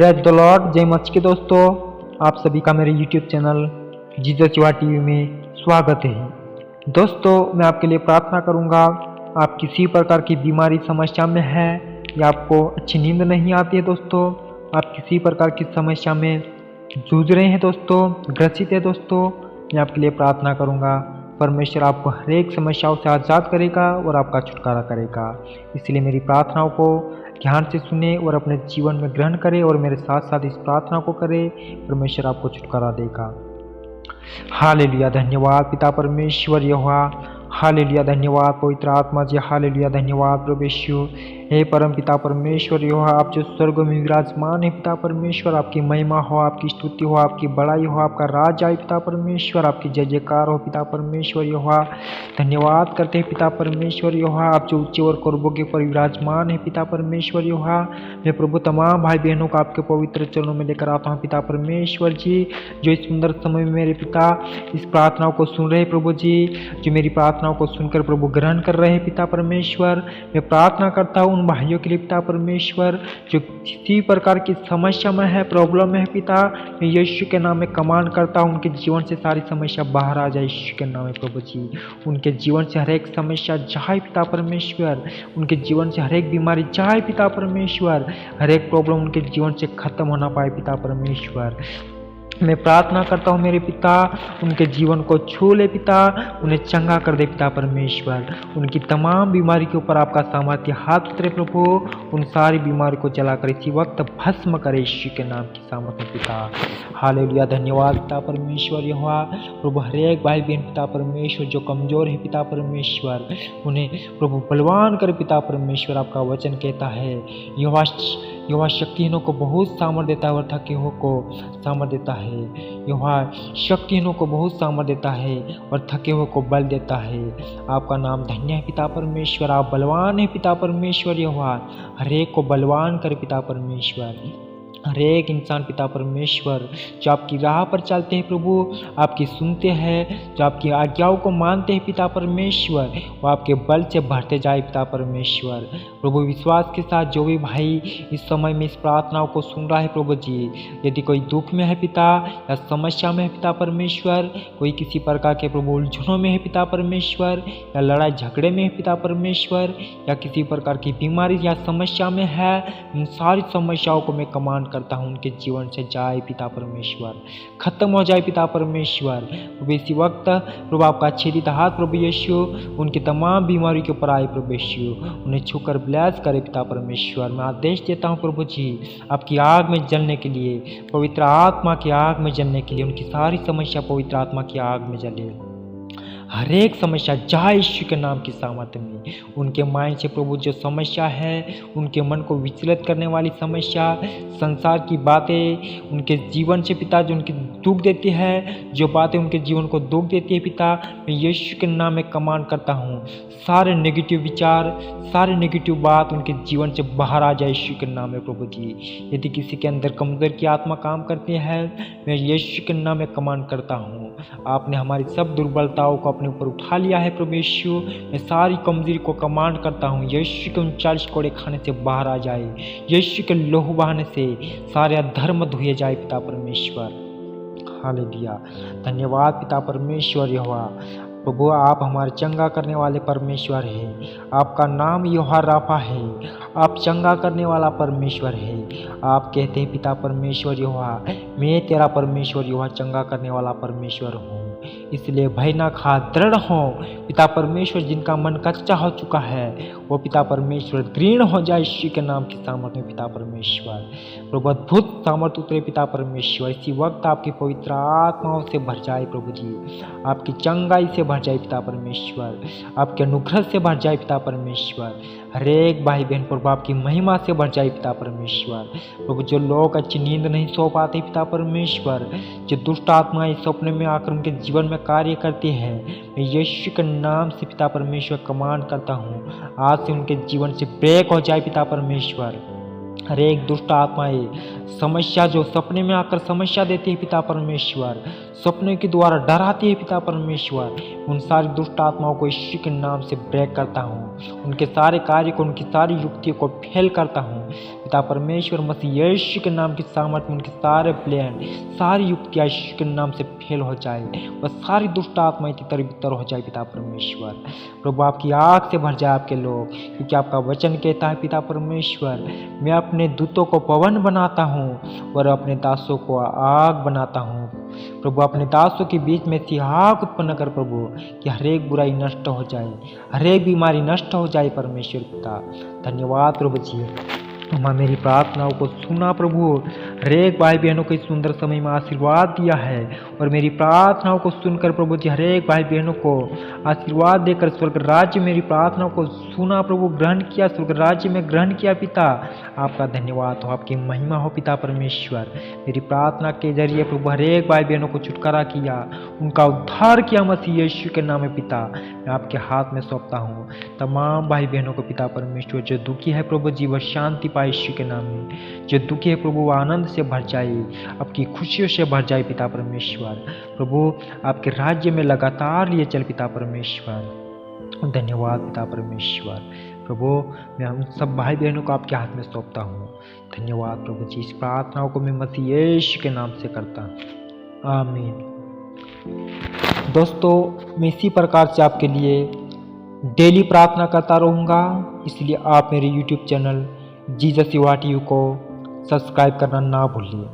Praise the Lord. जय मसीह के दोस्तों, आप सभी का मेरे यूट्यूब चैनल जीसस युवा टीवी में स्वागत है। दोस्तों, मैं आपके लिए प्रार्थना करूंगा। आप किसी प्रकार की बीमारी समस्या में है या आपको अच्छी नींद नहीं आती है दोस्तों, आप किसी प्रकार की समस्या में जूझ रहे हैं दोस्तों, ग्रसित है दोस्तों, मैं आपके लिए प्रार्थना करूंगा। परमेश्वर आपको हर एक समस्याओं से आज़ाद करेगा और आपका छुटकारा करेगा। इसलिए मेरी प्रार्थनाओं को ध्यान से सुने और अपने जीवन में ग्रहण करें और मेरे साथ साथ इस प्रार्थना को करें। परमेश्वर आपको छुटकारा देगा। हालेलुया, धन्यवाद पिता परमेश्वर यहोवा। हालेलुया, धन्यवाद पवित्र आत्मा जी। हालेलुया, धन्यवाद प्रभु यीशु। हे परम पिता परमेश्वर यहोवा, आप जो स्वर्ग में विराजमान है पिता परमेश्वर, आपकी महिमा हो, आपकी स्तुति हो, आपकी बड़ाई हो, आपका राज आए पिता परमेश्वर, आपकी जय जयकार हो पिता परमेश्वर यहोवा। धन्यवाद करते हैं पिता परमेश्वर यहोवा, आप जो ऊंचे और कुर्बों के ऊपर विराजमान है पिता परमेश्वर यहोवा। मैं प्रभु तमाम भाई बहनों को आपके पवित्र चरणों में लेकर आता हूँ पिता परमेश्वर जी, जो इस सुंदर समय में मेरे पिता इस प्रार्थनाओं को सुन रहे प्रभु जी, जो मेरी प्रार्थनाओं को सुनकर प्रभु ग्रहण कर रहे हैं पिता परमेश्वर। मैं प्रार्थना करता हूँ उन भाइयों के लिए पिता परमेश्वर जो किसी प्रकार की समस्या में है, प्रॉब्लम में है पिता। मैं यीशु के नाम में कमांड करता हूँ उनके जीवन से सारी समस्या बाहर आ जाए यीशु के नाम में प्रभु जी। उनके जीवन से हर एक समस्या जाए पिता परमेश्वर, उनके जीवन से हर एक बीमारी जाए पिता परमेश्वर, हर एक प्रॉब्लम उनके जीवन से खत्म होना पाए पिता परमेश्वर। मैं प्रार्थना करता हूँ मेरे पिता उनके जीवन को छू ले पिता, उन्हें चंगा कर दे पिता परमेश्वर। उनकी तमाम बीमारी के ऊपर आपका सामर्थ्य हाथ उतरे प्रभु, उन सारी बीमारी को जलाकर इसी वक्त भस्म करे यीशु के नाम की सामर्थ्य पिता। हालेलुया, धन्यवाद पिता परमेश्वर यहोवा। प्रभु हर एक भाई बहन पिता परमेश्वर जो कमजोर है पिता परमेश्वर, उन्हें प्रभु बलवान करे पिता परमेश्वर। आपका वचन कहता है यहोवा शक्तिहीनों को बहुत सामर्थ्य देता है और थके हुओं को सामर्थ्य देता है। यहोवा शक्तिहीनों को बहुत सामर्थ्य देता है और थके हुओं को बल देता है। आपका नाम धन्य है पिता परमेश्वर। आप बलवान है पिता परमेश्वर यहोवा। हर एक को बलवान करे पिता परमेश्वर। हर एक इंसान पिता परमेश्वर जो आपकी राह पर चलते हैं प्रभु, आपकी सुनते हैं, जो आपकी आज्ञाओं को मानते हैं पिता परमेश्वर, वो आपके बल से बढ़ते जाए पिता परमेश्वर। प्रभु विश्वास के साथ जो भी भाई इस समय में इस प्रार्थनाओं को सुन रहा है प्रभु जी, यदि कोई दुख में है पिता या समस्या में है पिता परमेश्वर, कोई किसी प्रकार के प्रभु उलझनों में है पिता परमेश्वर, या लड़ाई झगड़े में है पिता परमेश्वर, या किसी प्रकार की बीमारी या समस्या में है, इन सारी समस्याओं को मैं कमांड करता हूँ उनके जीवन से जाए पिता परमेश्वर, खत्म हो जाए पिता परमेश्वर। प्रभु इसी वक्त प्रभु आपका छेदित हाथ प्रभु यीशु उनकी तमाम बीमारी के ऊपर आए प्रभु यीशु, उन्हें छूकर ब्लेस करे पिता परमेश्वर। मैं आदेश देता हूँ प्रभु जी आपकी आग में जलने के लिए, पवित्र आत्मा की आग में जलने के लिए, उनकी सारी समस्या पवित्र आत्मा की आग में जले। हर एक समस्या जाए यीशु के नाम की सामर्थ्य में। उनके माइंड से प्रभु जो समस्या है, उनके मन को विचलित करने वाली समस्या, संसार की बातें उनके जीवन से पिता जो उनकी दुख देती है, जो बातें उनके जीवन को दुख देती है पिता, मैं यीशु के नाम में कमांड करता हूँ सारे नेगेटिव विचार, सारे नेगेटिव बात उनके जीवन से बाहर आ जाए यीशु के नाम में प्रभु जी। यदि किसी के अंदर कमजोर की आत्मा काम करती है, मैं यीशु के नाम में कमांड करता हूँ, आपने हमारी सब दुर्बलताओं को अपने ऊपर उठा लिया है प्रभु यीशु। मैं सारी कमजोरी को कमांड करता हूँ यीशु के 39 कोड़े खाने से बाहर आ जाए, यीशु के लहू बहाने से सारे अधर्म धुए जाए पिता परमेश्वर। हालेलुया, धन्यवाद पिता परमेश्वर यहोवा। प्रभु आप हमारे चंगा करने वाले परमेश्वर हैं। आपका नाम यहोवा राफा है, आप चंगा करने वाला परमेश्वर है। आप कहते हैं पिता परमेश्वर यहोवा, मैं तेरा परमेश्वर यहोवा चंगा करने वाला परमेश्वर हूँ, इसलिए भय ना खा, दृढ़ हो पिता परमेश्वर। जिनका मन कच्चा हो चुका है वो पिता परमेश्वर दृढ़ हो जाए यीशु के नाम की सामर्थ्य में पिता परमेश्वर। प्रभु अद्भुत सामर्थ्य उतरे पिता परमेश्वर, इसी वक्त आपकी पवित्र आत्माओं से भर जाए प्रभु जी, आपकी चंगाई से भर जाए पिता परमेश्वर, आपके अनुग्रह से भर जाए पिता परमेश्वर। हर एक भाई बहन प्रभु आपकी महिमा से भर जाए पिता परमेश्वर। प्रभु जो लोग अच्छी नींद नहीं सो पाते पिता परमेश्वर, जो दुष्ट आत्माएं सपने में आकर उनके जीवन में कार्य करती है, मैं यीशु के नाम से पिता परमेश्वर कमांड करता हूँ आज से उनके जीवन से ब्रेक हो जाए पिता परमेश्वर। हर एक दुष्ट आत्माएं समस्या जो सपने में आकर समस्या देती है पिता परमेश्वर, सपने के द्वारा डराती है पिता परमेश्वर, उन सारी दुष्ट आत्माओं को यीशु के नाम से ब्रेक करता हूँ, उनके सारे कार्य को, उनकी सारी युक्तियों को फेल करता हूँ पिता परमेश्वर मसीह यीशु के नाम की सामर्थ्य में उनके सारे प्लान, सारी युक्तियाँ यीशु के नाम से फेल हो जाए और सारी दुष्ट आत्माएं तितर हो जाए पिता परमेश्वर। प्रभु आपकी आग से भर जाए आपके लोग, क्योंकि आपका वचन कहता है पिता परमेश्वर, मैं अपने दूतों को पवन बनाता हूँ और अपने दासों को आग बनाता हूँ। प्रभु अपने दासों के बीच में ऐसी आग उत्पन्न कर प्रभु कि हर एक बुराई नष्ट हो जाए, हर एक बीमारी नष्ट हो जाए परमेश्वर पिता। धन्यवाद प्रभु जी, तुमने मेरी प्रार्थनाओं को सुना प्रभु, हर एक भाई बहनों को इस सुंदर समय में आशीर्वाद दिया है और मेरी प्रार्थनाओं को सुनकर प्रभु जी हर एक भाई बहनों को आशीर्वाद देकर स्वर्ग राज्य मेरी प्रार्थनाओं को सुना प्रभु, ग्रहण किया, स्वर्ग राज्य में ग्रहण किया पिता। आपका धन्यवाद हो, आपकी महिमा हो पिता परमेश्वर। मेरी प्रार्थना के जरिए प्रभु हर एक भाई बहनों को छुटकारा किया, उनका उद्धार किया मसीह यीशु के नाम में पिता। मैं आपके हाथ में सौंपता हूँ तमाम भाई बहनों को पिता परमेश्वर। जो दुखी है प्रभु जी वह शांति पाए यीशु के नाम में, जो दुखी है प्रभु वह आनंद से भर जाए, आपकी खुशियों से भर जाए पिता परमेश्वर। प्रभु आपके राज्य में लगातार लिए चल पिता परमेश्वर। धन्यवाद पिता परमेश्वर। प्रभु मैं उन सब भाई बहनों को आपके हाथ में सौंपता हूँ। धन्यवाद प्रभु जी, इस प्रार्थनाओं को मैं मसीह यीशु के नाम से करता हूँ, आमीन। दोस्तों मैं इसी प्रकार से आपके लिए डेली प्रार्थना करता रहूँगा, इसलिए आप मेरे YouTube चैनल जीसस युवा टीवी को सब्सक्राइब करना ना भूलिए।